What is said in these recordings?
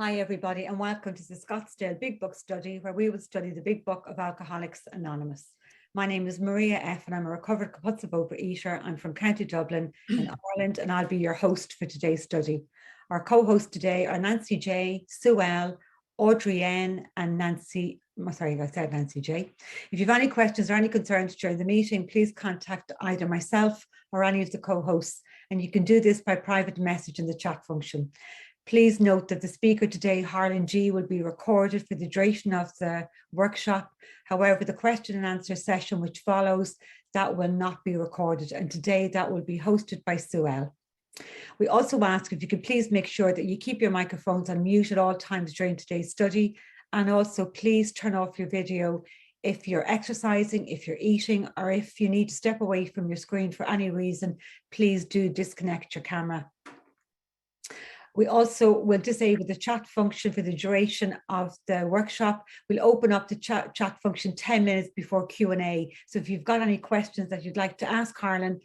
Hi, everybody, and welcome to the Scottsdale Big Book Study, where we will study the Big Book of Alcoholics Anonymous. My name is Maria F., and I'm a recovered compulsive overeater. I'm from County Dublin in Ireland, and I'll be your host for today's study. Our co-hosts today are Nancy J., Sue L., Audrey N., and Nancy. Sorry, I said Nancy J. If you have any questions or any concerns during the meeting, please contact either myself or any of the co-hosts, and you can do this by private message in the chat function. Please note that the speaker today, Harlan G., will be recorded for the duration of the workshop. However, the question and answer session which follows, that will not be recorded. And today that will be hosted by Sue L. We also ask if you could please make sure that you keep your microphones on mute at all times during today's study. And also please turn off your video if you're exercising, if you're eating, or if you need to step away from your screen for any reason, please do disconnect your camera. We also will disable the chat function for the duration of the workshop. We'll open up the chat function 10 minutes before Q&A. So if you've got any questions that you'd like to ask Harlan,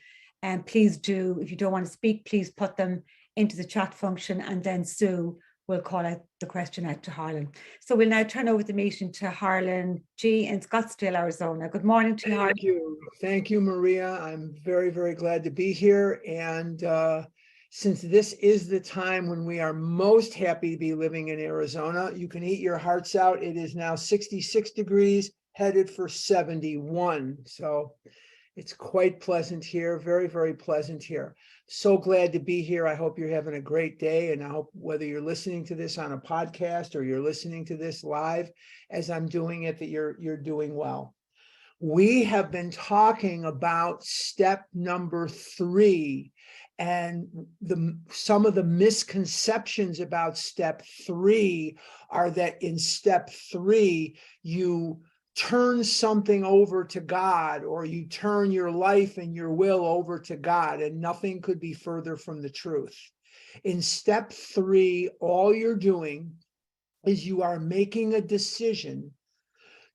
please do. If you don't want to speak, please put them into the chat function, and then Sue will call out the question out to Harlan. So we'll now turn over the meeting to Harlan G. in Scottsdale, Arizona. Good morning to you, Harlan. Thank you. Thank you, Maria. I'm very, very glad to be here. And since this is the time when we are most happy to be living in Arizona, you can eat your hearts out. It is now 66 degrees, headed for 71. So it's quite pleasant here, very, very pleasant here. So glad to be here. I hope you're having a great day. And I hope whether you're listening to this on a podcast or you're listening to this live as I'm doing it, that you're doing well. We have been talking about step number 3 and some of the misconceptions about step 3 are that in step 3, you turn something over to God, or you turn your life and your will over to God, and nothing could be further from the truth. In step 3, all you're doing is you are making a decision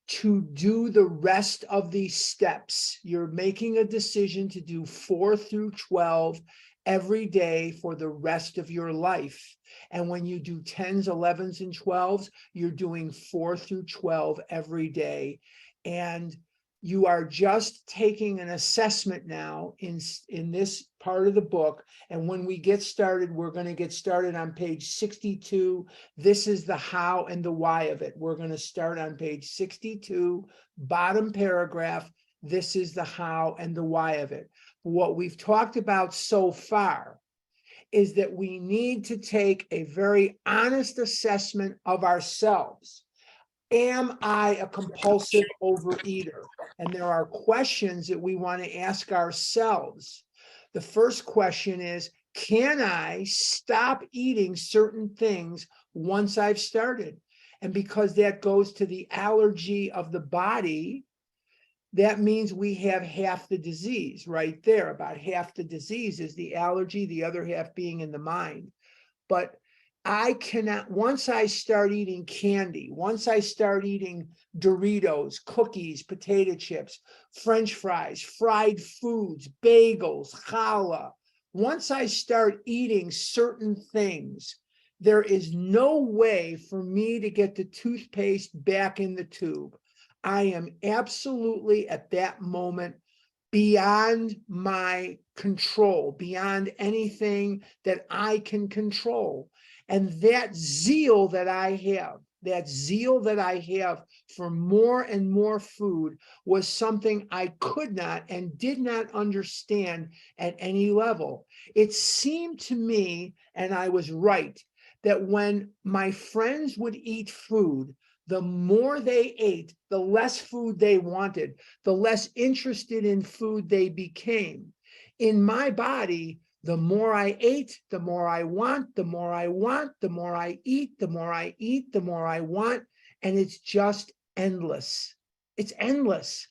to do the rest of these steps. You're making a decision to do 4 through 12 every day for the rest of your life. And when you do 10s, 11s, and 12s, you're doing 4 through 12 every day. And you are just taking an assessment now in this part of the book. And when we get started, we're going to get started on page 62. This is the how and the why of it. We're going to start on page 62, bottom paragraph. This is the how and the why of it. What we've talked about so far is that we need to take a very honest assessment of ourselves. Am I a compulsive overeater? And there are questions that we want to ask ourselves. The first question is, can I stop eating certain things once I've started? And because that goes to the allergy of the body, that means we have half the disease right there. About half the disease is the allergy, the other half being in the mind. But I cannot, once I start eating candy, once I start eating Doritos, cookies, potato chips, French fries, fried foods, bagels, challah, once I start eating certain things, there is no way for me to get the toothpaste back in the tube. I am absolutely at that moment beyond my control, beyond anything that I can control. And that zeal that I have for more and more food was something I could not and did not understand at any level. It seemed to me, and I was right, that when my friends would eat food, the more they ate, the less food they wanted, the less interested in food they became. In my body, the more I ate, the more I want, the more I want, the more I eat, the more I eat, the more I want, and it's just endless. It's endless.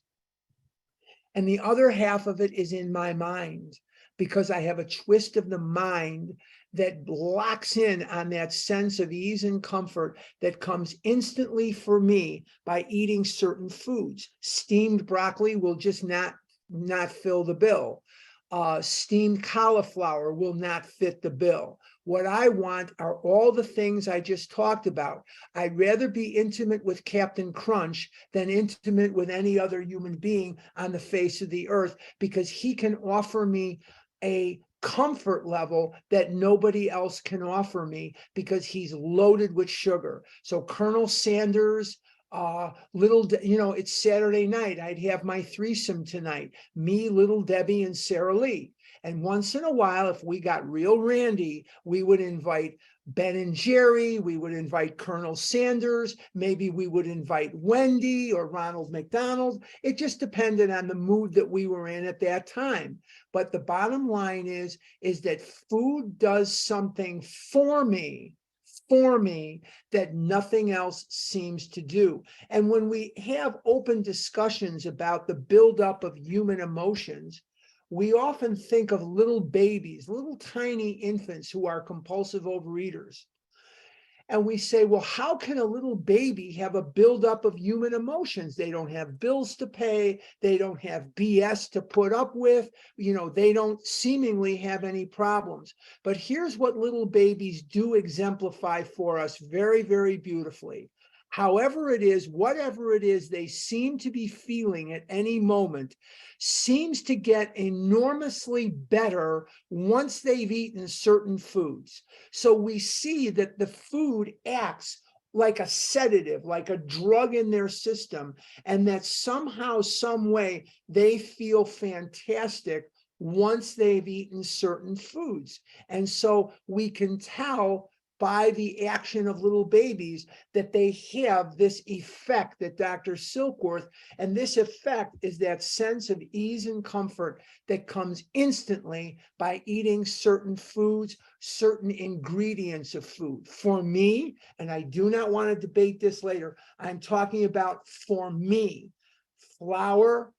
And the other half of it is in my mind, because I have a twist of the mind that locks in on that sense of ease and comfort that comes instantly for me by eating certain foods. Steamed broccoli will just not fill the bill. steamed cauliflower will not fit the bill. What I want are all the things I just talked about. I'd rather be intimate with Captain Crunch than intimate with any other human being on the face of the earth, because he can offer me a comfort level that nobody else can offer me, because he's loaded with sugar. So Colonel Sanders, it's Saturday night. I'd have my threesome tonight, me, Little Debbie, and Sarah Lee. And once in a while, if we got real randy, we would invite Ben and Jerry, we would invite Colonel Sanders, maybe we would invite Wendy or Ronald McDonald. It just depended on the mood that we were in at that time. But the bottom line is that food does something for me that nothing else seems to do. And when we have open discussions about the buildup of human emotions, we often think of little babies, little tiny infants who are compulsive overeaters. And we say, well, how can a little baby have a buildup of human emotions? They don't have bills to pay. They don't have BS to put up with. They don't seemingly have any problems. But here's what little babies do exemplify for us very, very beautifully. However it is, whatever it is they seem to be feeling at any moment seems to get enormously better once they've eaten certain foods. So we see that the food acts like a sedative, like a drug in their system, and that somehow, some way, they feel fantastic once they've eaten certain foods. And so we can tell by the action of little babies that they have this effect that Dr. Silkworth, and this effect is that sense of ease and comfort that comes instantly by eating certain foods, certain ingredients of food. For me, and I do not want to debate this later, I'm talking about for me, flour,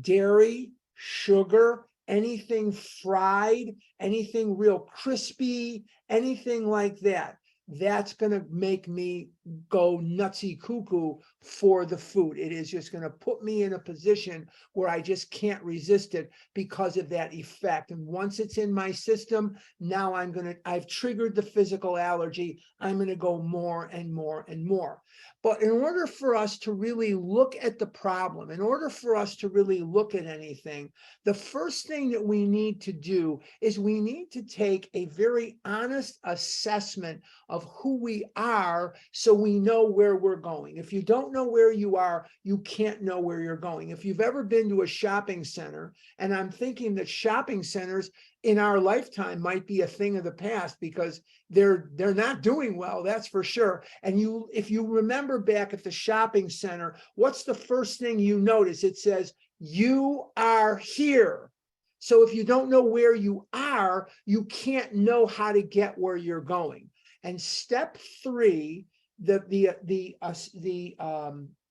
dairy, sugar, anything fried, anything real crispy, anything like that, that's going to make me go nutsy cuckoo for the food. It is just going to put me in a position where I just can't resist it because of that effect. And once it's in my system, now I've triggered the physical allergy. I'm going to go more and more and more. But in order for us to really look at the problem, in order for us to really look at anything, the first thing that we need to do is we need to take a very honest assessment of who we are so we know where we're going. If you don't know where you are, you can't know where you're going. If you've ever been to a shopping center, and I'm thinking that shopping centers in our lifetime might be a thing of the past because they're not doing well, that's for sure. And if you remember back at the shopping center, what's the first thing you notice? It says, "You are here." So if you don't know where you are, you can't know how to get where you're going. And step 3, the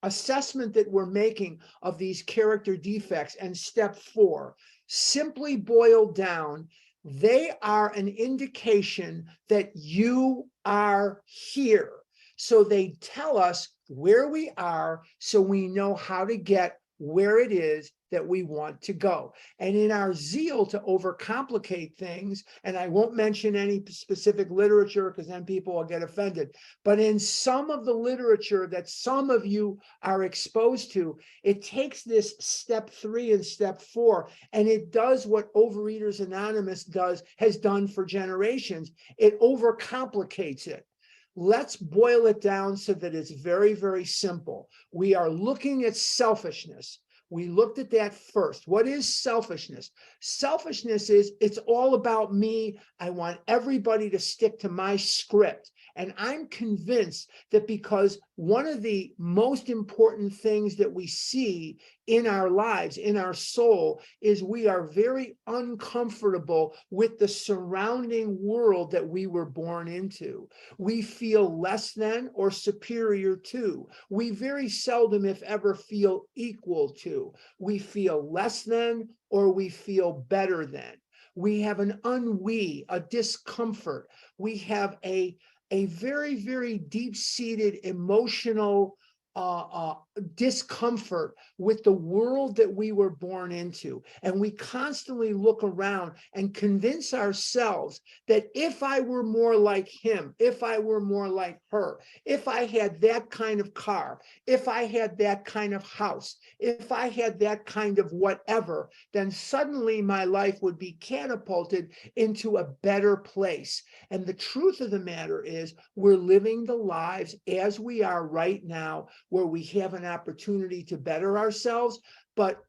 assessment that we're making of these character defects, and step 4, simply boiled down, they are an indication that you are here. So they tell us where we are so we know how to get where it is that we want to go. And in our zeal to overcomplicate things, and I won't mention any specific literature because then people will get offended, but in some of the literature that some of you are exposed to, it takes this step 3 and step 4, and it does what Overeaters Anonymous has done for generations. It overcomplicates it. Let's boil it down so that it's very, very simple. We are looking at selfishness. We looked at that first. What is selfishness? Selfishness is, it's all about me. I want everybody to stick to my script. And I'm convinced that because one of the most important things that we see in our lives, in our soul, is we are very uncomfortable with the surrounding world that we were born into. We feel less than or superior to. We very seldom, if ever, feel equal to. We feel less than or we feel better than. We have an ennui, a discomfort. We have a very, very deep-seated emotional discomfort with the world that we were born into. And we constantly look around and convince ourselves that if I were more like him, if I were more like her, if I had that kind of car, if I had that kind of house, if I had that kind of whatever, then suddenly my life would be catapulted into a better place. And the truth of the matter is, we're living the lives as we are right now, where we have an opportunity to better ourselves, but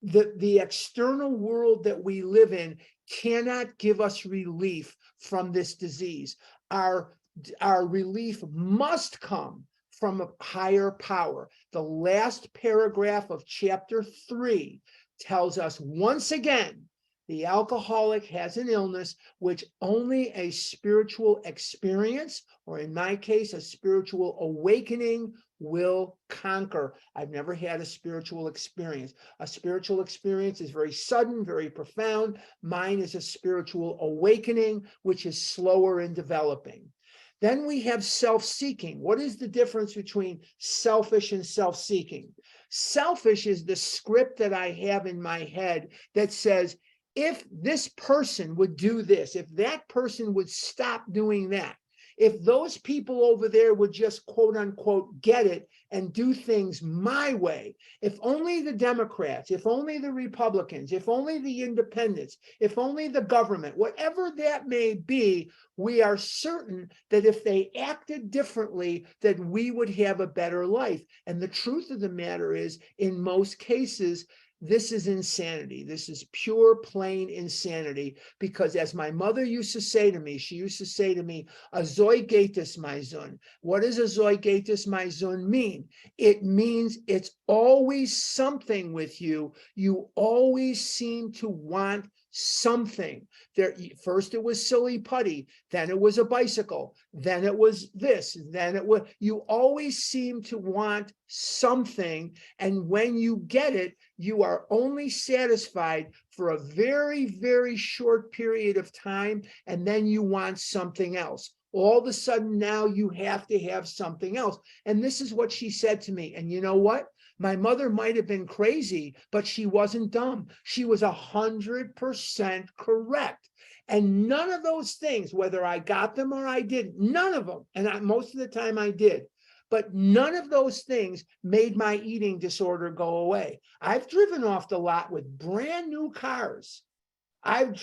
the external world that we live in cannot give us relief from this disease. Our relief must come from a higher power. The last paragraph of chapter 3 tells us once again, the alcoholic has an illness which only a spiritual experience, or in my case, a spiritual awakening, will conquer. I've never had a spiritual experience. A spiritual experience is very sudden, very profound. Mine is a spiritual awakening, which is slower in developing. Then we have self-seeking. What is the difference between selfish and self-seeking? Selfish is the script that I have in my head that says, if this person would do this, if that person would stop doing that, if those people over there would just quote unquote get it and do things my way, if only the Democrats, if only the Republicans, if only the independents, if only the government, whatever that may be, we are certain that if they acted differently, that we would have a better life. And the truth of the matter is, in most cases, this is insanity. This is pure, plain insanity. Because as my mother used to say to me, she used to say to me, "Azoi gatus, my zun." What does azoi gatus, my zun mean? It means it's always something with you. You always seem to want something. There, first it was silly putty, then it was a bicycle, then it was this, then it was, you always seem to want something. And when you get it, you are only satisfied for a very, very short period of time, and then you want something else. All of a sudden now you have to have something else. And this is what she said to me. And you know what? My mother might have been crazy, but she wasn't dumb. She was 100% correct. And none of those things, whether I got them or I didn't, none of them, and most of the time I did, but none of those things made my eating disorder go away. I've driven off the lot with brand new cars. I've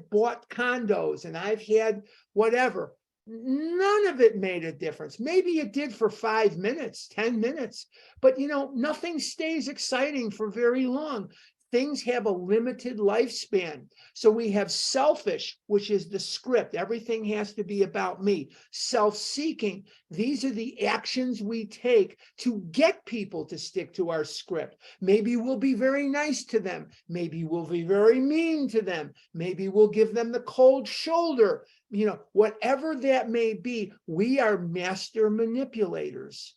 bought condos and I've had whatever. None of it made a difference. Maybe it did for 5 minutes, 10 minutes, but you know, nothing stays exciting for very long. Things have a limited lifespan. So we have selfish, which is the script. Everything has to be about me. Self-seeking. These are the actions we take to get people to stick to our script. Maybe we'll be very nice to them. Maybe we'll be very mean to them. Maybe we'll give them the cold shoulder. You know, whatever that may be, we are master manipulators.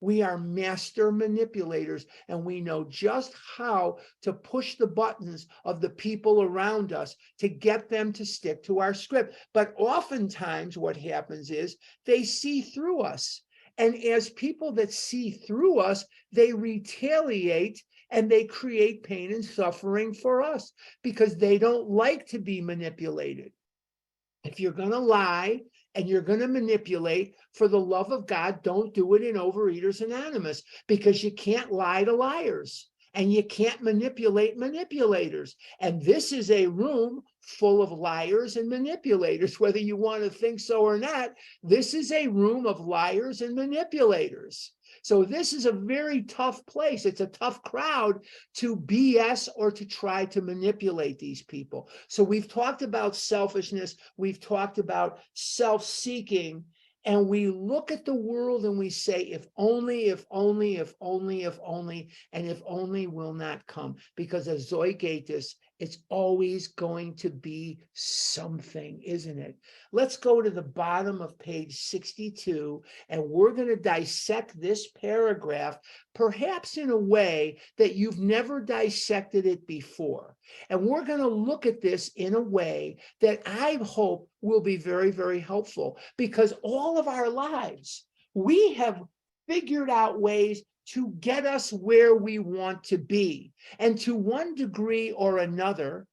We are master manipulators, and we know just how to push the buttons of the people around us to get them to stick to our script. But oftentimes what happens is they see through us. And as people that see through us, they retaliate and they create pain and suffering for us because they don't like to be manipulated. If you're going to lie and you're going to manipulate, for the love of God, don't do it in Overeaters Anonymous, because you can't lie to liars and you can't manipulate manipulators. And this is a room full of liars and manipulators, whether you want to think so or not. This is a room of liars and manipulators. So this is a very tough place. It's a tough crowd to BS or to try to manipulate these people. So we've talked about selfishness. We've talked about self-seeking. And we look at the world and we say, if only, if only, if only, if only, and if only will not come. Because as Zoe Gatus, it's always going to be something, isn't it? Let's go to the bottom of page 62, and we're going to dissect this paragraph, perhaps in a way that you've never dissected it before. And we're going to look at this in a way that I hope will be very, very helpful, because all of our lives, we have figured out ways to get us where we want to be. And to one degree or another,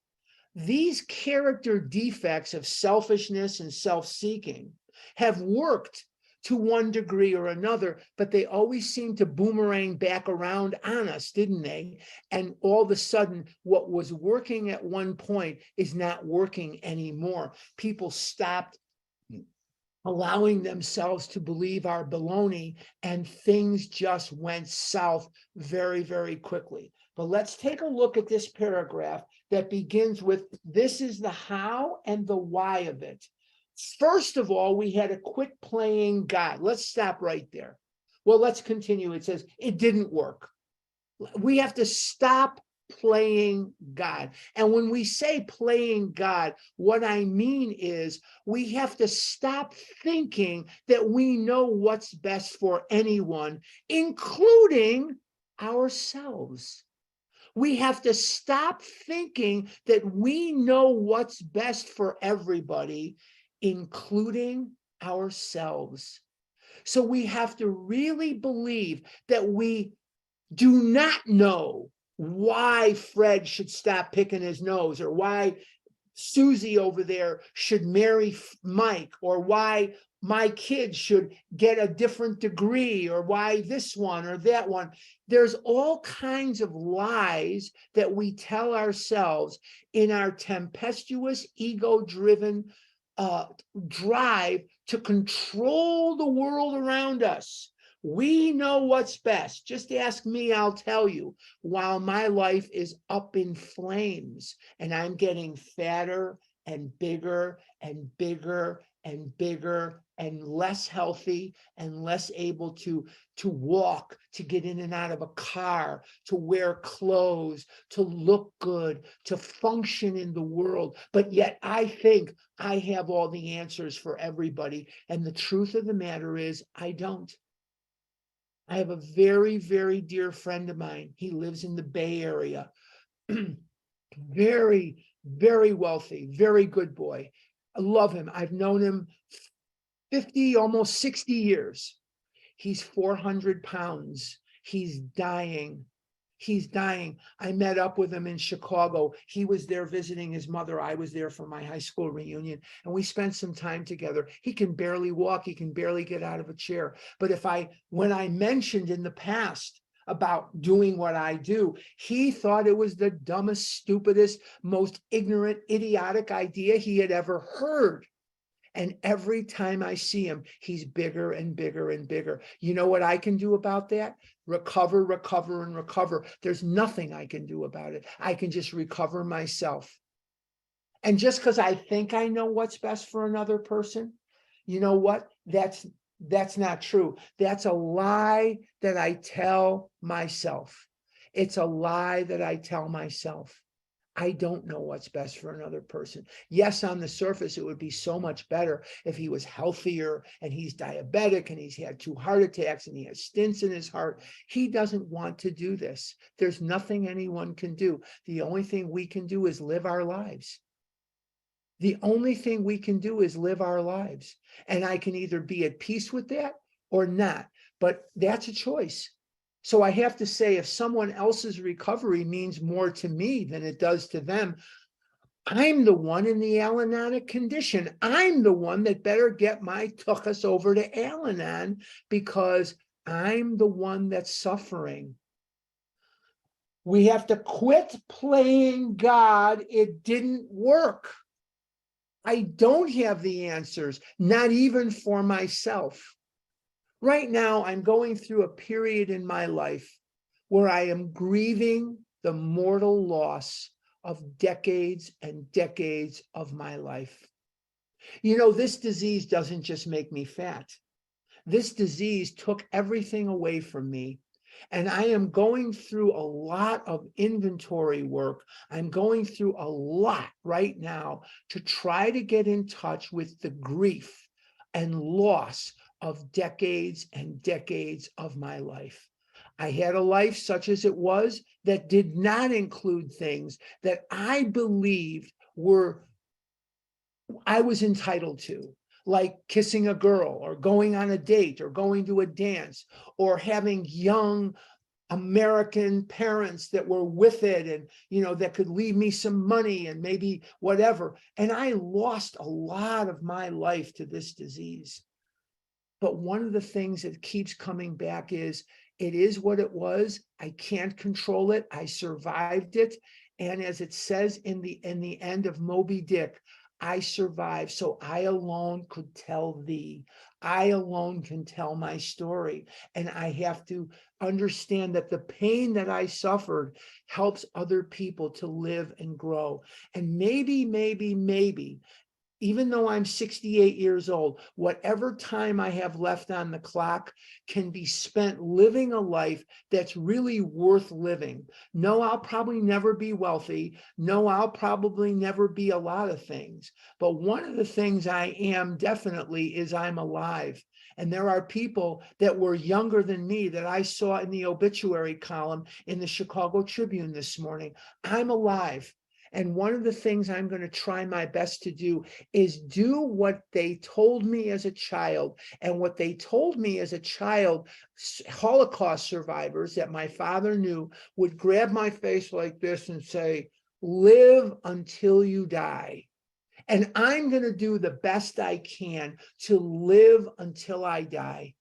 these character defects of selfishness and self-seeking have worked to one degree or another, but they always seem to boomerang back around on us, didn't they? And all of a sudden, what was working at one point is not working anymore. People stopped allowing themselves to believe our baloney, and things just went south very, very quickly. But let's take a look at this paragraph that begins with, this is the how and the why of it. First of all, we had to quit playing God. Let's stop right there. Well, let's continue. It says it didn't work. We have to stop playing God. And when we say playing God, what I mean is we have to stop thinking that we know what's best for anyone, including ourselves. We have to stop thinking that we know what's best for everybody, including ourselves. So we have to really believe that we do not know why Fred should stop picking his nose, or why Susie over there should marry Mike, or why my kids should get a different degree, or why this one or that one. There's all kinds of lies that we tell ourselves in our tempestuous, ego-driven drive to control the world around us. We know what's best. Just ask me, I'll tell you, while my life is up in flames and I'm getting fatter and bigger and bigger and bigger and less healthy and less able to walk, to get in and out of a car, to wear clothes, to look good, to function in the world. But yet I think I have all the answers for everybody. And the truth of the matter is I don't. I have a very, very dear friend of mine. He lives in the Bay Area. Very, very wealthy, very good boy. I love him. I've known him 50, almost 60 years. He's 400 pounds. He's dying. He's dying. I met up with him in Chicago. He was there visiting his mother. I was there for my high school reunion, and we spent some time together. He can barely walk. He can barely get out of a chair. But when I mentioned in the past about doing what I do, he thought it was the dumbest, stupidest, most ignorant, idiotic idea he had ever heard. And every time I see him, he's bigger and bigger and bigger. You know what I can do about that? Recover, recover, and recover. There's nothing I can do about it. I can just recover myself. And just because I think I know what's best for another person, you know what? That's not true. That's a lie that I tell myself. It's a lie that I tell myself. I don't know what's best for another person. Yes, on the surface, it would be so much better if he was healthier and he's diabetic and he's had 2 heart attacks and he has stents in his heart. He doesn't want to do this. There's nothing anyone can do. The only thing we can do is live our lives. The only thing we can do is live our lives. And I can either be at peace with that or not, but that's a choice. So I have to say, if someone else's recovery means more to me than it does to them, I'm the one in the Al-Anonic condition. I'm the one that better get my tuchus over to Al-Anon, because I'm the one that's suffering. We have to quit playing God. It didn't work. I don't have the answers, not even for myself. Right now, I'm going through a period in my life where I am grieving the mortal loss of decades and decades of my life. You know, this disease doesn't just make me fat. This disease took everything away from me. And I am going through a lot of inventory work. I'm going through a lot right now to try to get in touch with the grief and loss of decades and decades of my life. I had a life such as it was that did not include things that I believed I was entitled to. like kissing a girl or going on a date or going to a dance or having young American parents that were with it and, that could leave me some money and maybe whatever. And I lost a lot of my life to this disease. But one of the things that keeps coming back is it is what it was. I can't control it. I survived it. And as it says in the end of Moby Dick, I survived, so I alone could tell thee. I alone can tell my story. And I have to understand that the pain that I suffered helps other people to live and grow. And maybe, even though I'm 68 years old, whatever time I have left on the clock can be spent living a life that's really worth living. No, I'll probably never be wealthy. No, I'll probably never be a lot of things. But one of the things I am definitely is I'm alive. And there are people that were younger than me that I saw in the obituary column in the Chicago Tribune this morning. I'm alive. And one of the things I'm going to try my best to do is do what they told me as a child. And what they told me as a child, Holocaust survivors that my father knew would grab my face like this and say, live until you die. And I'm going to do the best I can to live until I die.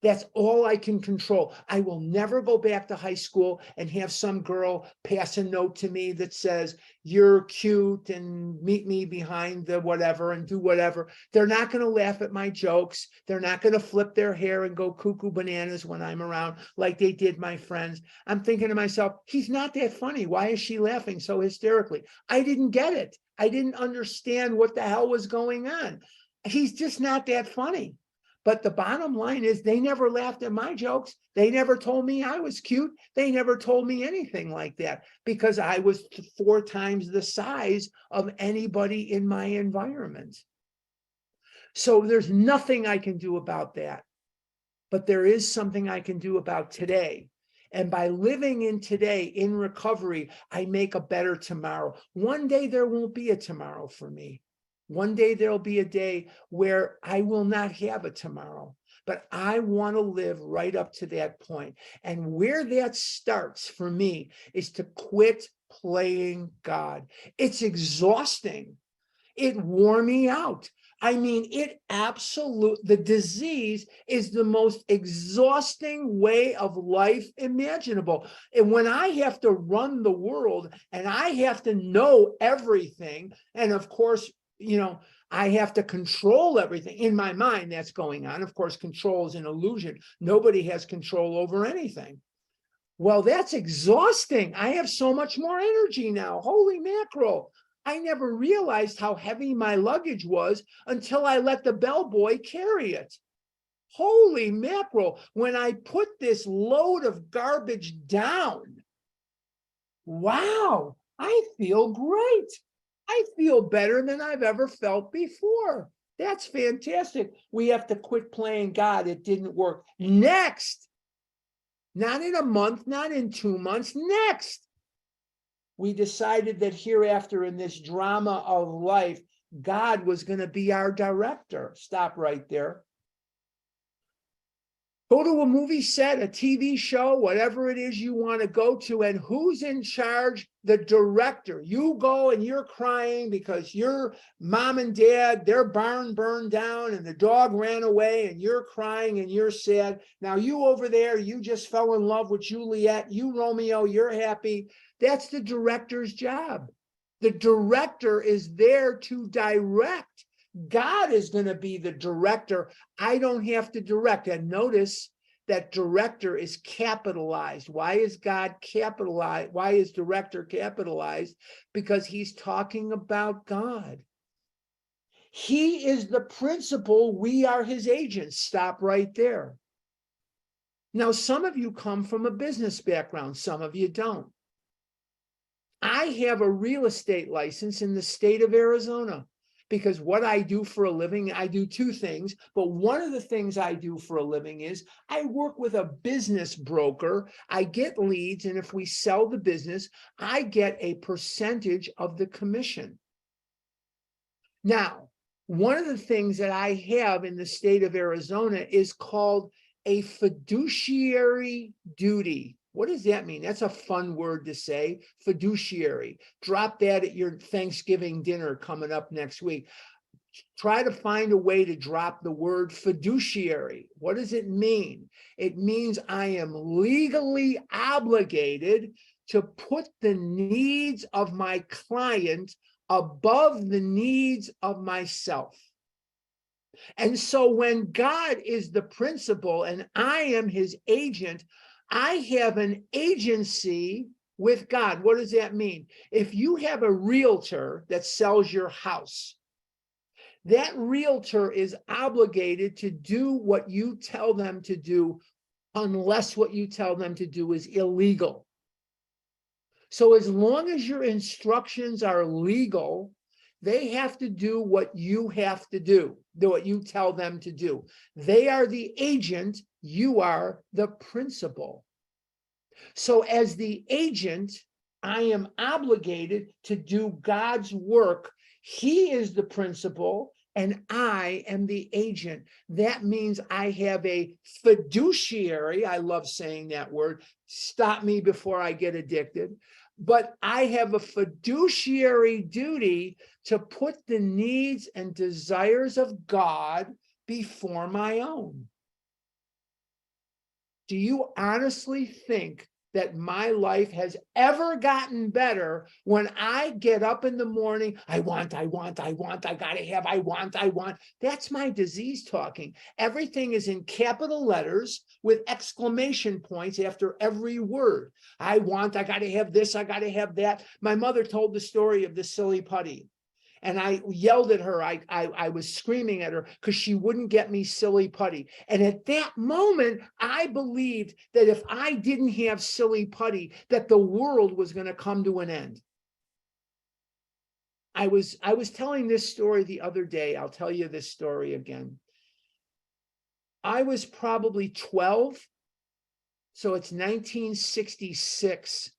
That's all I can control. I will never go back to high school and have some girl pass a note to me that says, you're cute and meet me behind the whatever and do whatever. They're not going to laugh at my jokes. They're not going to flip their hair and go cuckoo bananas when I'm around like they did my friends. I'm thinking to myself, he's not that funny. Why is she laughing so hysterically? I didn't get it. I didn't understand what the hell was going on. He's just not that funny. But the bottom line is they never laughed at my jokes. They never told me I was cute. They never told me anything like that because I was 4 times the size of anybody in my environment. So there's nothing I can do about that. But there is something I can do about today. And by living in today, in recovery, I make a better tomorrow. One day there won't be a tomorrow for me. One day there'll be a day where I will not have a tomorrow, but I want to live right up to that point. And where that starts for me is to quit playing God. It's exhausting. It wore me out. I mean, the disease is the most exhausting way of life imaginable. And when I have to run the world and I have to know everything, and of course, I have to control everything in my mind that's going on. Of course, control is an illusion. Nobody has control over anything. Well, that's exhausting. I have so much more energy now. Holy mackerel. I never realized how heavy my luggage was until I let the bellboy carry it. Holy mackerel. When I put this load of garbage down, wow, I feel great. I feel better than I've ever felt before. That's fantastic. We have to quit playing God. It didn't work. Next, not in a month, not in 2 months, next. We decided that hereafter in this drama of life, God was going to be our director. Stop right there. Go to a movie set, a TV show, whatever it is you want to go to, and who's in charge? The director. You go and you're crying because your mom and dad, their barn burned down and the dog ran away, and you're crying and you're sad. Now you over there, you just fell in love with Juliet, you Romeo, you're happy. That's the director's job. The director is there to direct. God is going to be the director. I don't have to direct. And notice that director is capitalized. Why is God capitalized? Why is director capitalized? Because he's talking about God. He is the principal. We are his agents. Stop right there. Now, some of you come from a business background. Some of you don't. I have a real estate license in the state of Arizona. Because what I do for a living, I do 2 things, but one of the things I do for a living is I work with a business broker. I get leads, and if we sell the business, I get a percentage of the commission. Now, one of the things that I have in the state of Arizona is called a fiduciary duty. What does that mean? That's a fun word to say, fiduciary. Drop that at your Thanksgiving dinner coming up next week. Try to find a way to drop the word fiduciary. What does it mean? It means I am legally obligated to put the needs of my client above the needs of myself. And so when God is the principal and I am his agent, I have an agency with God. What does that mean? If you have a realtor that sells your house, that realtor is obligated to do what you tell them to do, unless what you tell them to do is illegal. So as long as your instructions are legal, they have to do what you have to do, what you tell them to do. They are the agent, you are the principal. So as the agent, I am obligated to do God's work. He is the principal and I am the agent. That means I have a fiduciary. I love saying that word. Stop me before I get addicted. But I have a fiduciary duty to put the needs and desires of God before my own. Do you honestly think that my life has ever gotten better when I get up in the morning? I want, I gotta have, I want. That's my disease talking. Everything is in capital letters with exclamation points after every word. I want, I gotta have this, I gotta have that. My mother told the story of the silly putty. And I yelled at her. I was screaming at her because she wouldn't get me silly putty. And at that moment, I believed that if I didn't have silly putty, that the world was going to come to an end. I was telling this story the other day. I'll tell you this story again. I was probably 12. So it's 1966.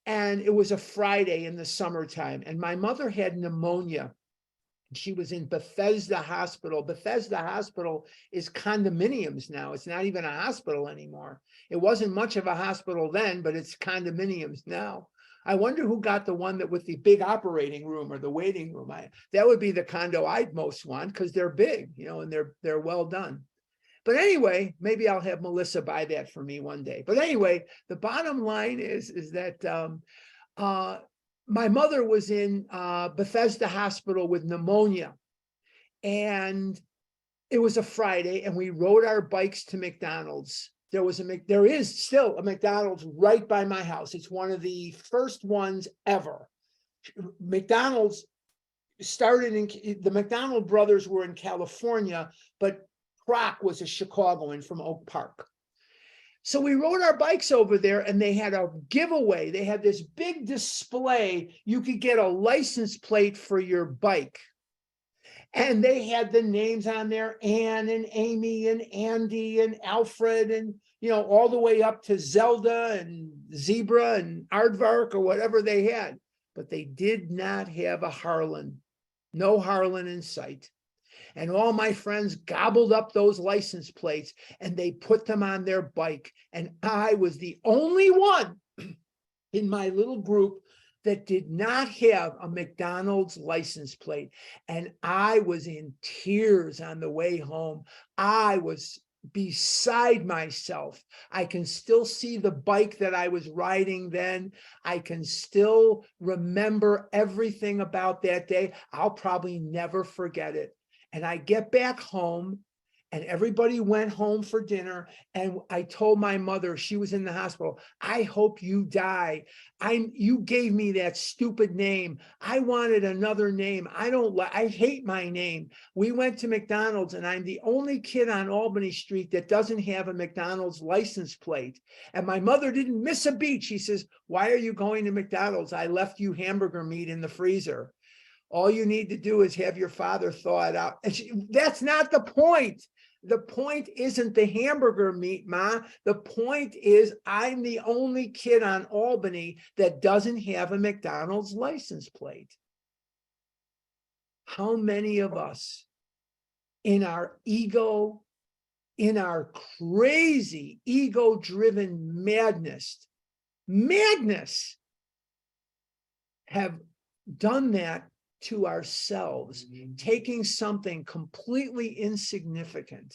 And it was a Friday in the summertime, and my mother had pneumonia. She was in Bethesda Hospital. Bethesda Hospital is condominiums now. It's not even a hospital anymore. It wasn't much of a hospital then, but it's condominiums now. I wonder who got the one that with the big operating room or the waiting room. That would be the condo I'd most want because they're big, and they're well done. But anyway, maybe I'll have Melissa buy that for me one day. But anyway, the bottom line is that my mother was in Bethesda Hospital with pneumonia. And it was a Friday, and we rode our bikes to McDonald's. There is still a McDonald's right by my house. It's one of the first ones ever. McDonald's started the McDonald brothers were in California, but Kroc was a Chicagoan from Oak Park. So we rode our bikes over there, and they had a giveaway. They had this big display. You could get a license plate for your bike. And they had the names on there, Ann and Amy and Andy and Alfred and, all the way up to Zelda and Zebra and Aardvark or whatever they had. But they did not have a Harlan. No Harlan in sight. And all my friends gobbled up those license plates and they put them on their bike. And I was the only one in my little group that did not have a McDonald's license plate. And I was in tears on the way home. I was beside myself. I can still see the bike that I was riding then. I can still remember everything about that day. I'll probably never forget it. And I get back home, and everybody went home for dinner. And I told my mother, she was in the hospital, I hope you die. You gave me that stupid name. I wanted another name. I hate my name. We went to McDonald's, and I'm the only kid on Albany Street that doesn't have a McDonald's license plate. And my mother didn't miss a beat. She says, why are you going to McDonald's? I left you hamburger meat in the freezer. All you need to do is have your father thaw it out. And that's not the point. The point isn't the hamburger meat, Ma. The point is I'm the only kid on Albany that doesn't have a McDonald's license plate. how many of us in our ego, in our crazy ego-driven madness, have done that to ourselves, taking something completely insignificant,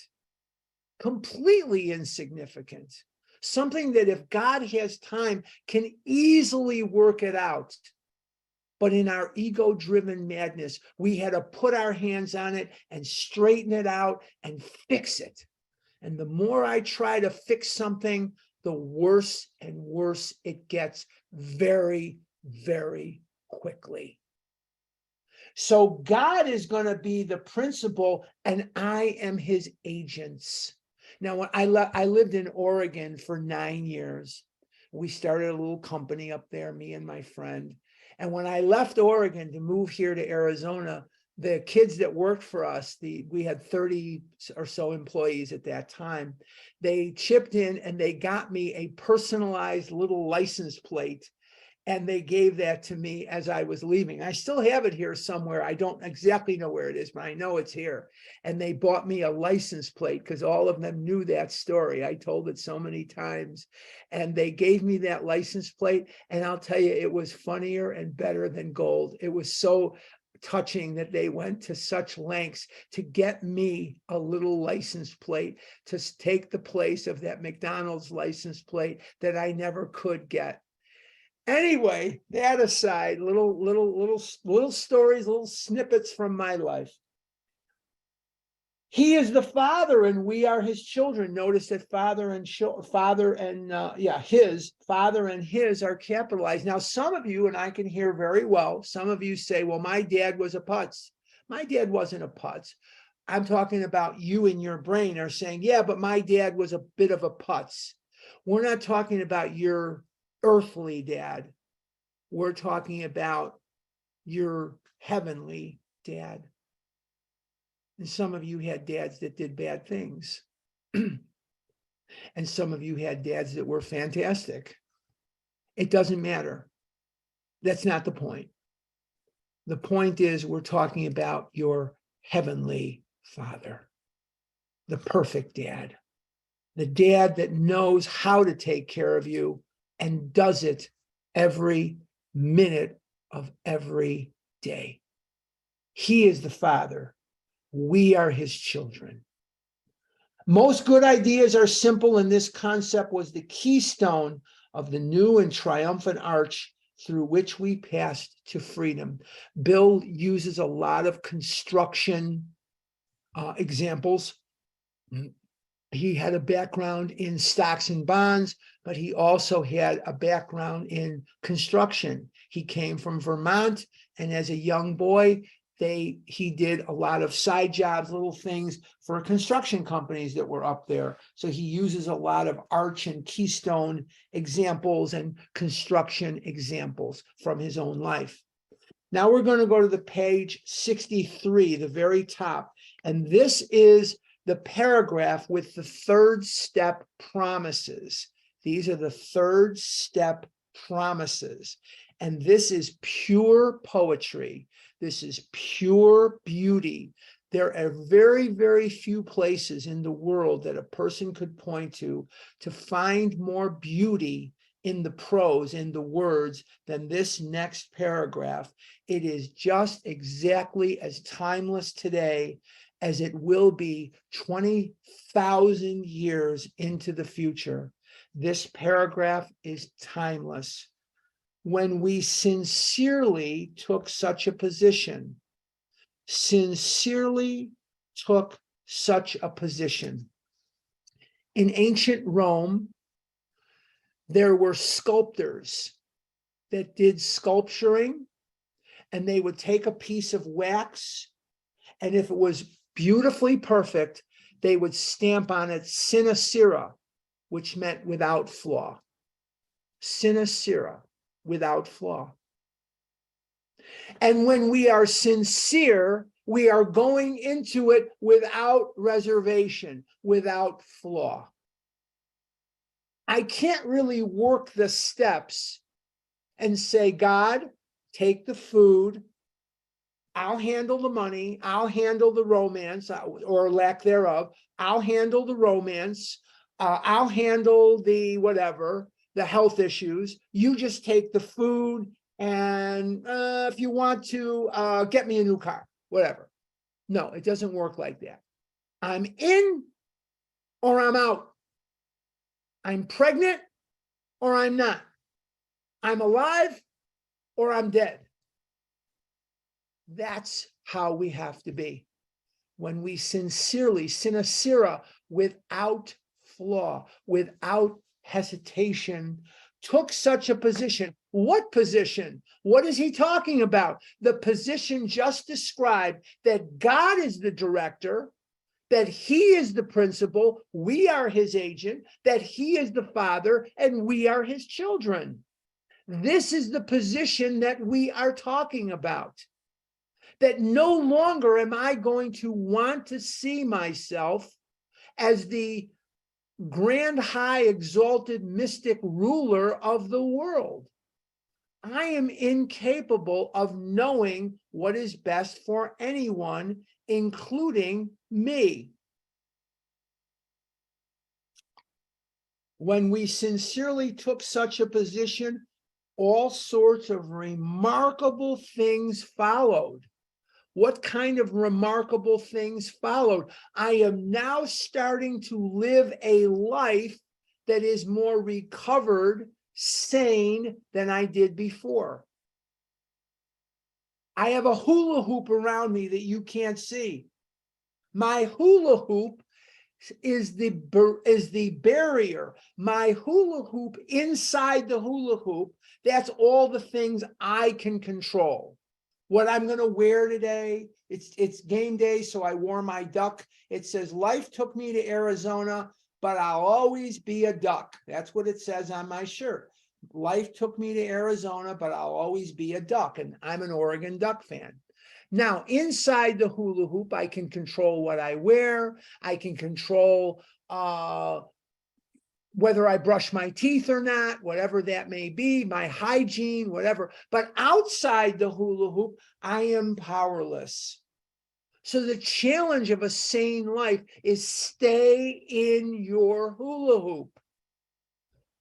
something that if God has time can easily work it out. But in our ego-driven madness, we had to put our hands on it and straighten it out and fix it. And the more I try to fix something, the worse and worse it gets very, very quickly. So God is going to be the principal and I am his agents. Now, when I lived in Oregon for 9 years. We started a little company up there, me and my friend. And when I left Oregon to move here to Arizona, the kids that worked for us, we had 30 or so employees at that time, they chipped in and they got me a personalized little license plate. And they gave that to me as I was leaving. I still have it here somewhere. I don't exactly know where it is, but I know it's here. And they bought me a license plate because all of them knew that story. I told it so many times. And they gave me that license plate. And I'll tell you, it was funnier and better than gold. It was so touching that they went to such lengths to get me a little license plate to take the place of that McDonald's license plate that I never could get. Anyway, that aside, little stories, little snippets from my life. He is the Father and we are his children. Notice that his Father and his are capitalized. Now, some of you, and I can hear very well, some of you say, well, my dad was a putz. My dad wasn't a putz. I'm talking about you in your brain are saying, yeah, but my dad was a bit of a putz. We're not talking about your earthly dad. We're talking about your heavenly dad. And some of you had dads that did bad things. And some of you had dads that were fantastic. It doesn't matter. That's not the point. The point is we're talking about your heavenly Father, the perfect dad, the dad that knows how to take care of you and does it every minute of every day. He is the Father. We are his children. Most good ideas are simple, and this concept was the keystone of the new and triumphant arch through which we passed to freedom. Bill uses a lot of construction examples. He had a background in stocks and bonds, but he also had a background in construction. He came from Vermont, and as a young boy, he did a lot of side jobs, little things for construction companies that were up there. So he uses a lot of arch and keystone examples and construction examples from his own life. Now we're going to go to the page 63, the very top, and this is the paragraph with the third step promises. These are the third step promises. And this is pure poetry. This is pure beauty. There are very, very few places in the world that a person could point to find more beauty in the prose, in the words, than this next paragraph. It is just exactly as timeless today as it will be 20,000 years into the future. This paragraph is timeless. When we sincerely took such a position, in ancient Rome, there were sculptors that did sculpturing, and they would take a piece of wax, and if it was beautifully perfect, they would stamp on it sine cera, which meant without flaw. Sine cera, without flaw. And when we are sincere, we are going into it without reservation, without flaw. I can't really work the steps and say, God, take the food, I'll handle the money, I'll handle the romance or lack thereof, I'll handle the romance, I'll handle the whatever, the health issues. You just take the food, and if you want to, get me a new car, whatever. No, it doesn't work like that. I'm in or I'm out. I'm pregnant or I'm not. I'm alive or I'm dead. That's how we have to be. When we sincerely, sinasira, without flaw, without hesitation, took such a position. What position? What is he talking about? The position just described, that God is the director, that he is the principal, we are his agent, that he is the father, and we are his children. This is the position that we are talking about. That no longer am I going to want to see myself as the grand, high, exalted, mystic ruler of the world. I am incapable of knowing what is best for anyone, including me. When we sincerely took such a position, all sorts of remarkable things followed. What kind of remarkable things followed? I am now starting to live a life that is more recovered, sane than I did before. I have a hula hoop around me that you can't see. My hula hoop is the barrier. My hula hoop, inside the hula hoop, that's all the things I can control. What I'm going to wear today, it's game day, so I wore my duck. It says, life took me to Arizona, but I'll always be a duck. That's what it says on my shirt. Life took me to Arizona, but I'll always be a duck. And I'm an Oregon Duck fan. Now, inside the hula hoop, I can control what I wear. I can control whether I brush my teeth or not, whatever that may be, my hygiene, whatever. But outside the hula hoop, I am powerless. So the challenge of a sane life is stay in your hula hoop.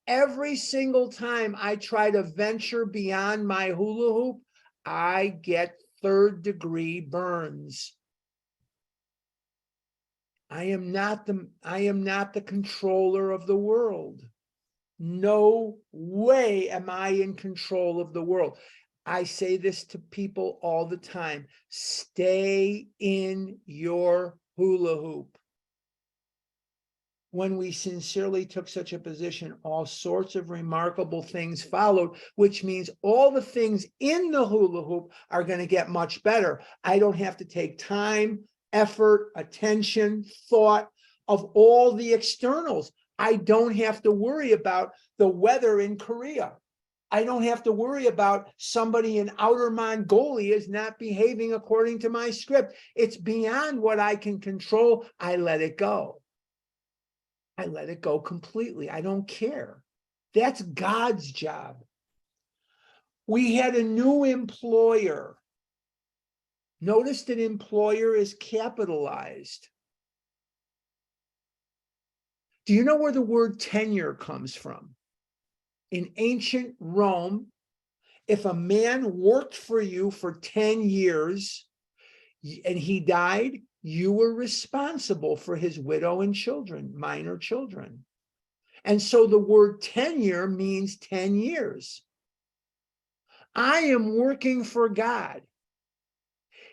Every single time I try to venture beyond my hula hoop, I get third-degree burns. I am not the controller of the world. No way am I in control of the world. I say this to people all the time. Stay in your hula hoop. When we sincerely took such a position, all sorts of remarkable things followed, which means all the things in the hula hoop are going to get much better. I don't have to take time, effort, attention, thought of all the externals. I don't have to worry about the weather in Korea. I don't have to worry about somebody in outer Mongolia is not behaving according to my script. It's beyond what I can control. I let it go. I let it go completely. I don't care. That's God's job. We had a new employer. Notice that employer is capitalized. Do you know where the word tenure comes from? In ancient Rome, if a man worked for you for 10 years and he died, you were responsible for his widow and children, minor children. And so the word tenure means 10 years. I am working for God.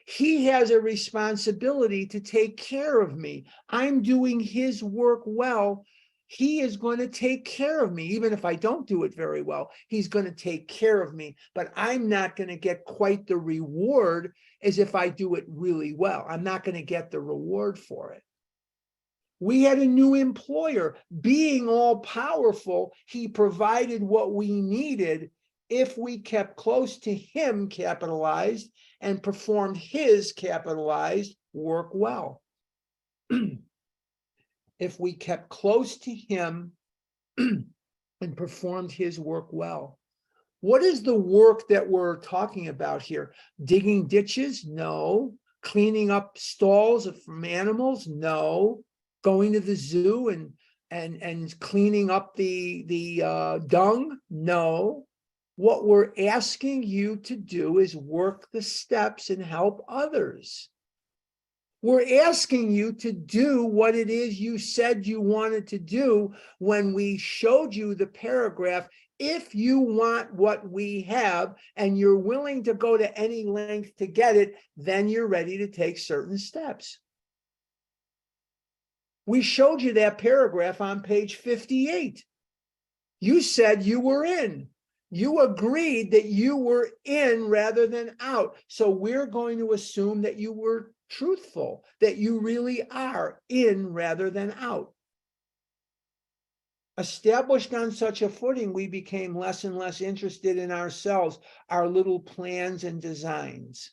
He has a responsibility to take care of me. I'm doing his work well. He is going to take care of me. Even if I don't do it very well, he's going to take care of me. But I'm not going to get quite the reward as if I do it really well. I'm not going to get the reward for it. We had a new employer. Being all powerful, he provided what we needed if we kept close to him, capitalized, and performed his, capitalized, work well. If we kept close to him and performed his work well. What is the work that we're talking about here? Digging ditches? No. Cleaning up stalls from animals? No. Going to the zoo and cleaning up the dung? No. What we're asking you to do is work the steps and help others. We're asking you to do what it is you said you wanted to do when we showed you the paragraph. If you want what we have and you're willing to go to any length to get it, then you're ready to take certain steps. We showed you that paragraph on page 58. You said you were in. You agreed that you were in rather than out. So we're going to assume that you were truthful, that you really are in rather than out. Established on such a footing, we became less and less interested in ourselves, our little plans and designs.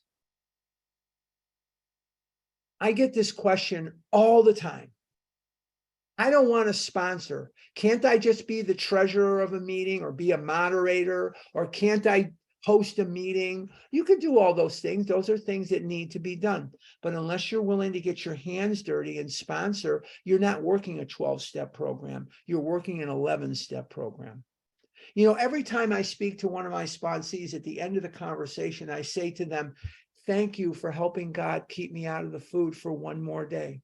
I get this question all the time. I don't want a sponsor. Can't I just be the treasurer of a meeting or be a moderator? Or can't I host a meeting? You can do all those things. Those are things that need to be done. But unless you're willing to get your hands dirty and sponsor, you're not working a 12-step program. You're working an 11-step program. You know, every time I speak to one of my sponsees at the end of the conversation, I say to them, thank you for helping God keep me out of the food for one more day.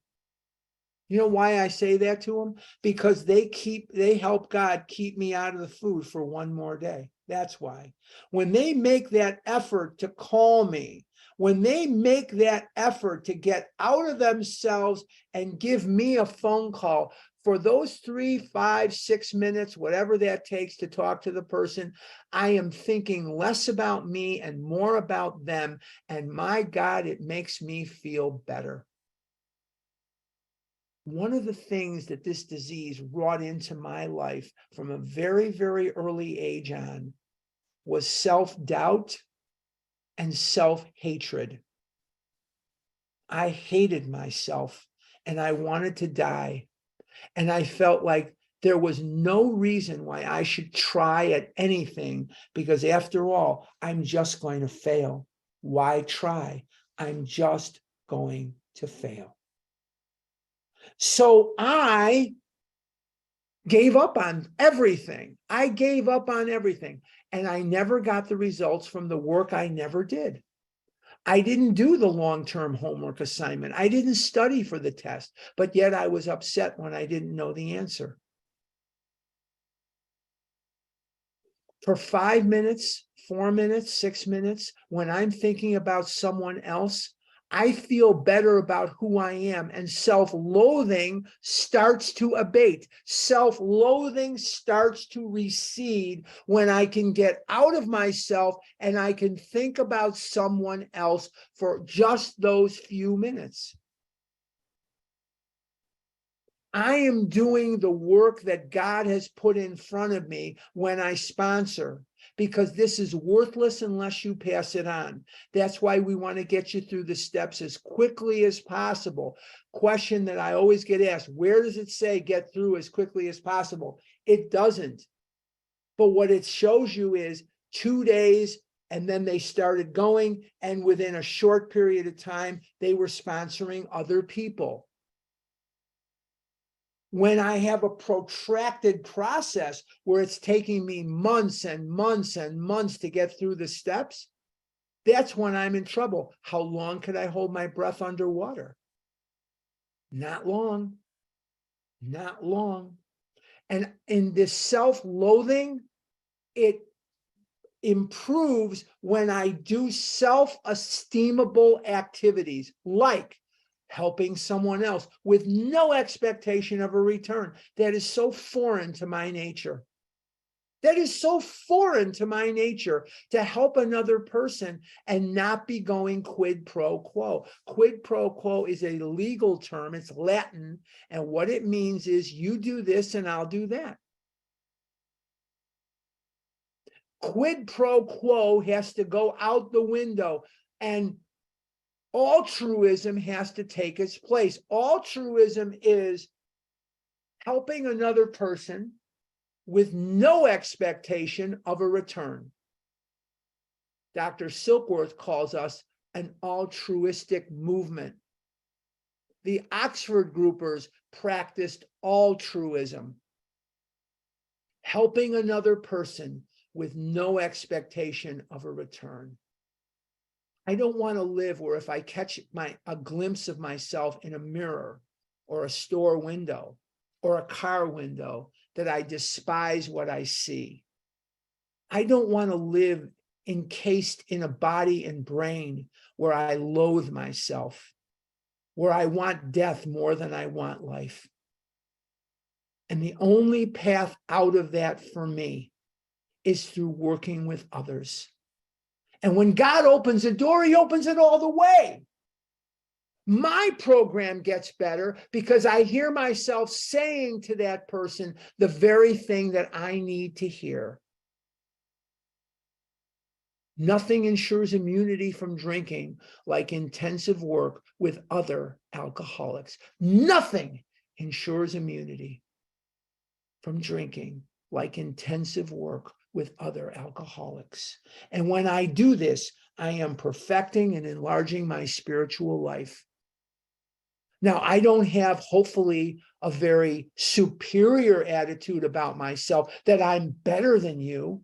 You know why I say that to them? Because they help God keep me out of the food for one more day. That's why. When they make that effort to call me, when they make that effort to get out of themselves and give me a phone call for those 3, 5, 6 minutes, whatever that takes to talk to the person, I am thinking less about me and more about them. And my God, it makes me feel better. One of the things that this disease brought into my life from a very, very early age on was self-doubt and self-hatred. I hated myself and I wanted to die. And I felt like there was no reason why I should try at anything, because after all, I'm just going to fail. Why try? I'm just going to fail. So I gave up on everything. I gave up on everything. And I never got the results from the work I never did. I didn't do the long-term homework assignment. I didn't study for the test, but yet I was upset when I didn't know the answer. For 5 minutes, 4 minutes, 6 minutes, when I'm thinking about someone else, I feel better about who I am, and self-loathing starts to abate. Self-loathing starts to recede when I can get out of myself and I can think about someone else for just those few minutes. I am doing the work that God has put in front of me when I sponsor, because this is worthless unless you pass it on. That's why we want to get you through the steps as quickly as possible. Question that I always get asked, where does it say get through as quickly as possible? It doesn't. But what it shows you is 2 days, and then they started going, and within a short period of time, they were sponsoring other people. When I have a protracted process where it's taking me months and months and months to get through the steps, that's when I'm in trouble. How long could I hold my breath underwater? Not long. Not long. And in this self-loathing, it improves when I do self-esteemable activities like helping someone else with no expectation of a return. That is so foreign to my nature. That is so foreign to my nature, to help another person and not be going quid pro quo. Quid pro quo is a legal term. It's Latin. And what it means is you do this and I'll do that. Quid pro quo has to go out the window, and altruism has to take its place. Altruism is helping another person with no expectation of a return. Dr. Silkworth calls us an altruistic movement. The Oxford groupers practiced altruism, helping another person with no expectation of a return. I don't want to live where if I catch a glimpse of myself in a mirror or a store window or a car window, that I despise what I see. I don't want to live encased in a body and brain where I loathe myself, where I want death more than I want life. And the only path out of that for me is through working with others. And when God opens a door, he opens it all the way. My program gets better because I hear myself saying to that person the very thing that I need to hear. Nothing ensures immunity from drinking like intensive work with other alcoholics. Nothing ensures immunity from drinking like intensive work with other alcoholics. And when I do this, I am perfecting and enlarging my spiritual life. Now, I don't have, hopefully, a very superior attitude about myself that I'm better than you.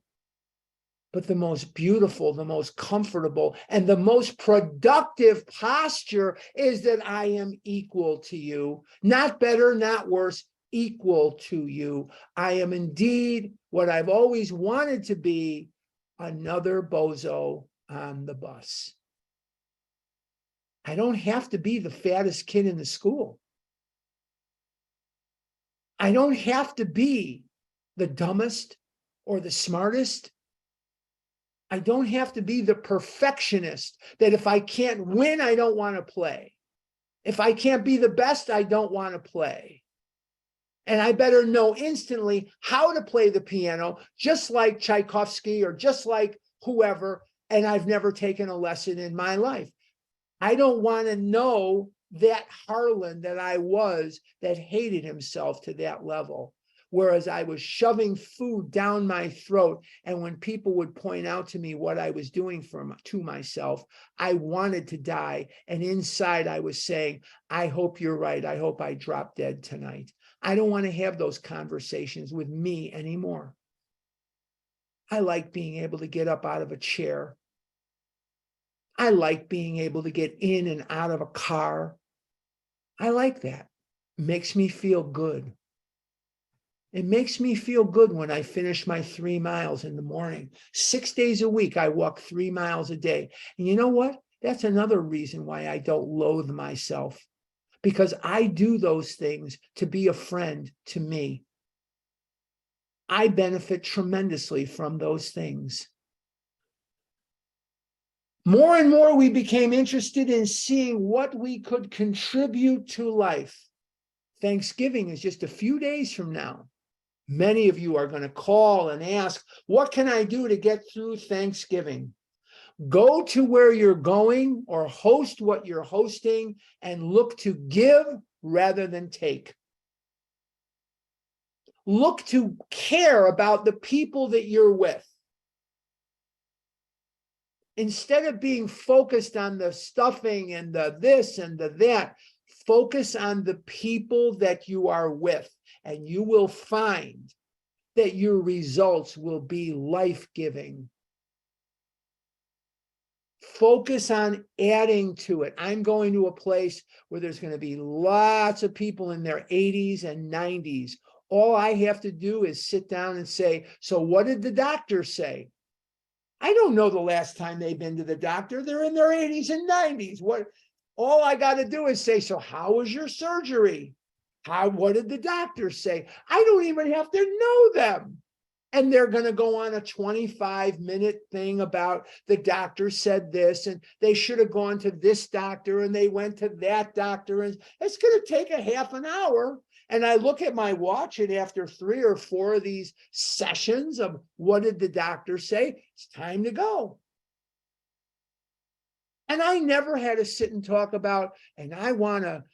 But the most beautiful, the most comfortable, and the most productive posture is that I am equal to you. Not better, not worse, equal to you. I am indeed what I've always wanted to be, another bozo on the bus. I don't have to be the fattest kid in the school. I don't have to be the dumbest or the smartest. I don't have to be the perfectionist that if I can't win, I don't want to play. If I can't be the best, I don't want to play. And I better know instantly how to play the piano, just like Tchaikovsky or just like whoever, and I've never taken a lesson in my life. I don't want to know that Harlan that I was that hated himself to that level. Whereas I was shoving food down my throat. And when people would point out to me what I was doing to myself, I wanted to die. And inside I was saying, I hope you're right. I hope I drop dead tonight. I don't want to have those conversations with me anymore. I like being able to get up out of a chair. I like being able to get in and out of a car. I like that. It makes me feel good. It makes me feel good when I finish my 3 miles in the morning. 6 days a week, I walk 3 miles a day. And you know what? That's another reason why I don't loathe myself, because I do those things to be a friend to me. I benefit tremendously from those things. More and more, we became interested in seeing what we could contribute to life. Thanksgiving is just a few days from now. Many of you are going to call and ask, what can I do to get through Thanksgiving? Go to where you're going or host what you're hosting and look to give rather than take. Look to care about the people that you're with. Instead of being focused on the stuffing and the this and the that, focus on the people that you are with, and you will find that your results will be life-giving. Focus on adding to it. I'm going to a place where there's going to be lots of people in their 80s and 90s. All I have to do is sit down and say, so what did the doctor say? I don't know the last time they've been to the doctor. They're in their 80s and 90s. All I got to do is say, so how was your surgery? What did the doctor say? I don't even have to know them. And they're going to go on a 25-minute thing about the doctor said this, and they should have gone to this doctor, and they went to that doctor. And it's going to take a half an hour. And I look at my watch, and after 3 or 4 of these sessions of what did the doctor say, it's time to go. And I never had to sit and talk about, and I want to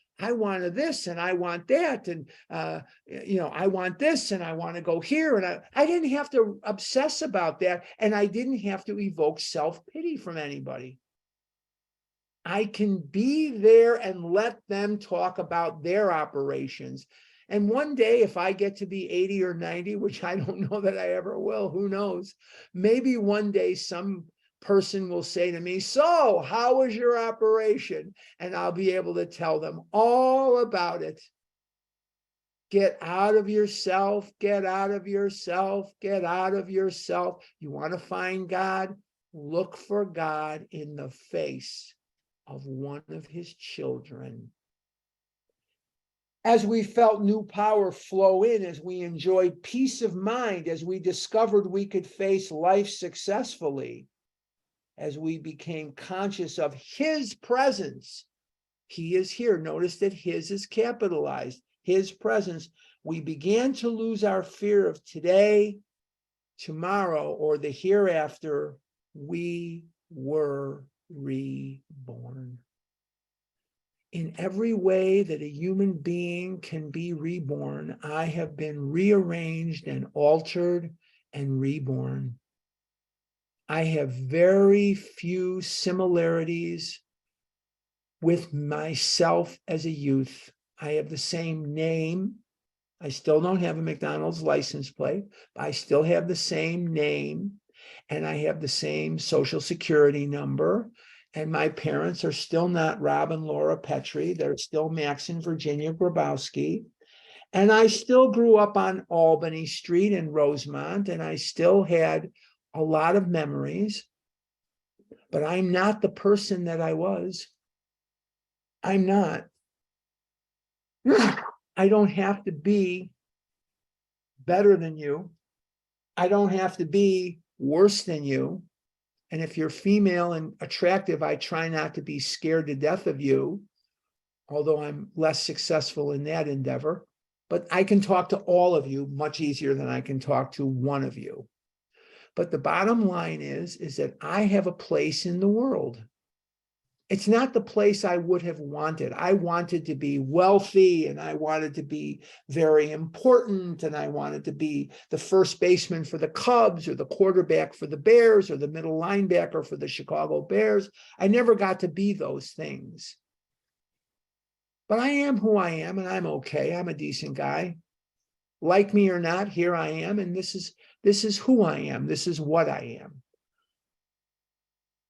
this and I want that. And, I want this and I want to go here. And I didn't have to obsess about that. And I didn't have to evoke self-pity from anybody. I can be there and let them talk about their operations. And one day, if I get to be 80 or 90, which I don't know that I ever will, who knows, maybe one day some person will say to me, so how was your operation? And I'll be able to tell them all about it. Get out of yourself, get out of yourself, get out of yourself. You want to find God? Look for God in the face of one of his children. As we felt new power flow in, as we enjoyed peace of mind, as we discovered we could face life successfully, as we became conscious of his presence, he is here. Notice that his is capitalized, his presence. We began to lose our fear of today, tomorrow, or the hereafter. We were reborn. In every way that a human being can be reborn, I have been rearranged and altered and reborn. I have very few similarities with myself as a youth. I have the same name. I still don't have a McDonald's license plate. I still have the same name, and I have the same social security number. And my parents are still not Rob and Laura Petrie. They're still Max and Virginia Grabowski. And I still grew up on Albany Street in Rosemont, and I still had a lot of memories. But I'm not the person that I was. I'm not. I don't have to be better than you. I don't have to be worse than you. And if you're female and attractive, I try not to be scared to death of you, although I'm less successful in that endeavor. But I can talk to all of you much easier than I can talk to one of you. But the bottom line is that I have a place in the world. It's not the place I would have wanted. I wanted to be wealthy, and I wanted to be very important, and I wanted to be the first baseman for the Cubs, or the quarterback for the Bears, or the middle linebacker for the Chicago Bears. I never got to be those things. But I am who I am, and I'm okay. I'm a decent guy. Like me or not, here I am, and this is who I am. This is what I am.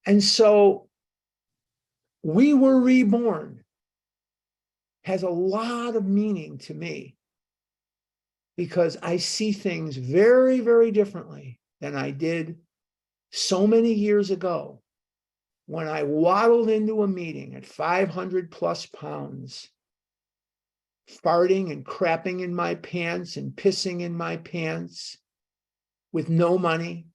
And so we were reborn has a lot of meaning to me, because I see things very, very differently than I did so many years ago when I waddled into a meeting at 500 plus pounds, farting and crapping in my pants and pissing in my pants with no money.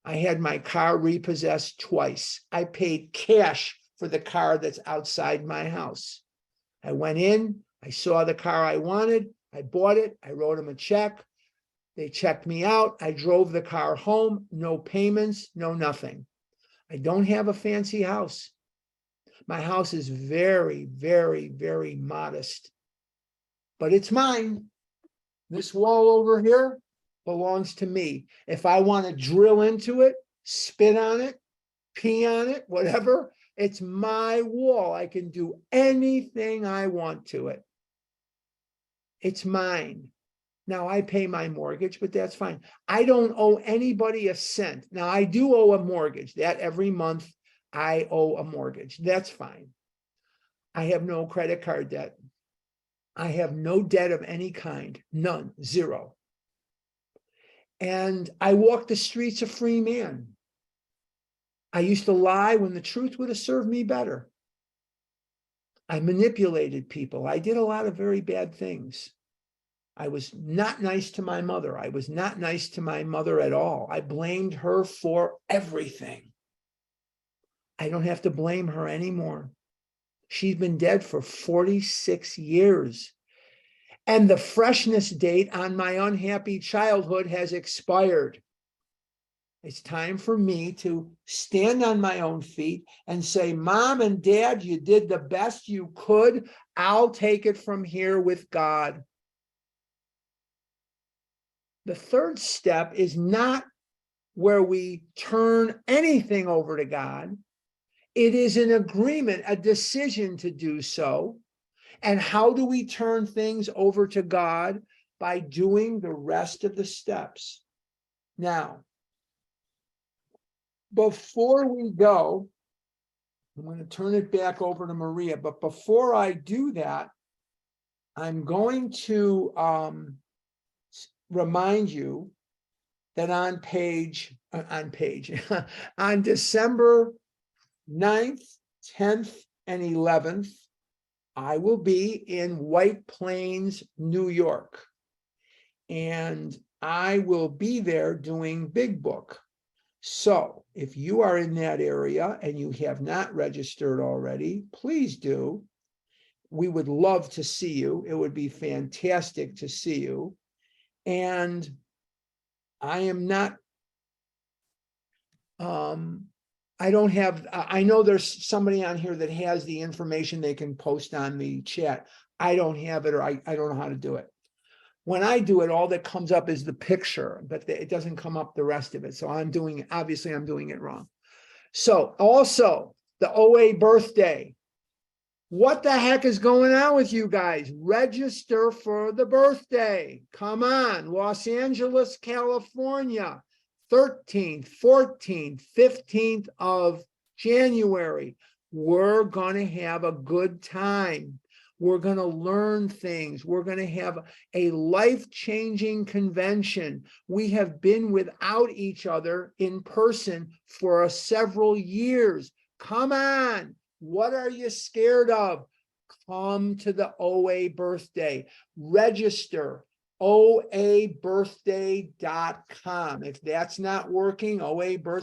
I had my car repossessed twice. I paid cash for the car that's outside my house. I went in, I saw the car I wanted, I bought it, I wrote them a check. They checked me out. I drove the car home, no payments, no nothing. I don't have a fancy house. My house is very, very, very modest, but it's mine. This wall over here belongs to me. If I want to drill into it, spit on it, pee on it, whatever, it's my wall. I can do anything I want to it. It's mine. Now I pay my mortgage, but that's fine. I don't owe anybody a cent. Now I do owe a mortgage. That every month I owe a mortgage. That's fine. I have no credit card debt. I have no debt of any kind. None. Zero. And I walk the streets a free man. I used to lie when the truth would have served me better. I manipulated people. I did a lot of very bad things. I was not nice to my mother. I was not nice to my mother at all. I blamed her for everything. I don't have to blame her anymore. She's been dead for 46 years. And the freshness date on my unhappy childhood has expired. It's time for me to stand on my own feet and say, Mom and Dad, you did the best you could. I'll take it from here with God. The third step is not where we turn anything over to God. It is an agreement, a decision to do so. And how do we turn things over to God? By doing the rest of the steps. Now, before we go, I'm going to turn it back over to Maria. But before I do that, I'm going to remind you that on December 9th, 10th, and 11th, I will be in White Plains, New York. And I will be there doing Big Book. So if you are in that area and you have not registered already, please do. We would love to see you. It would be fantastic to see you. And I am not, I don't have, I know there's somebody on here that has the information they can post on the chat. I don't have it, or I don't know how to do it. When I do it, all that comes up is the picture, but it doesn't come up the rest of it. So obviously I'm doing it wrong. So also the OA birthday. What the heck is going on with you guys? Register for the birthday. Come on, Los Angeles, California, 13th, 14th, 15th of January. We're going to have a good time. We're going to learn things. We're going to have a life-changing convention. We have been without each other in person for several years. Come on. What are you scared of? Come to the OA birthday. Register oabirthday.com. If that's not working, OA birthday.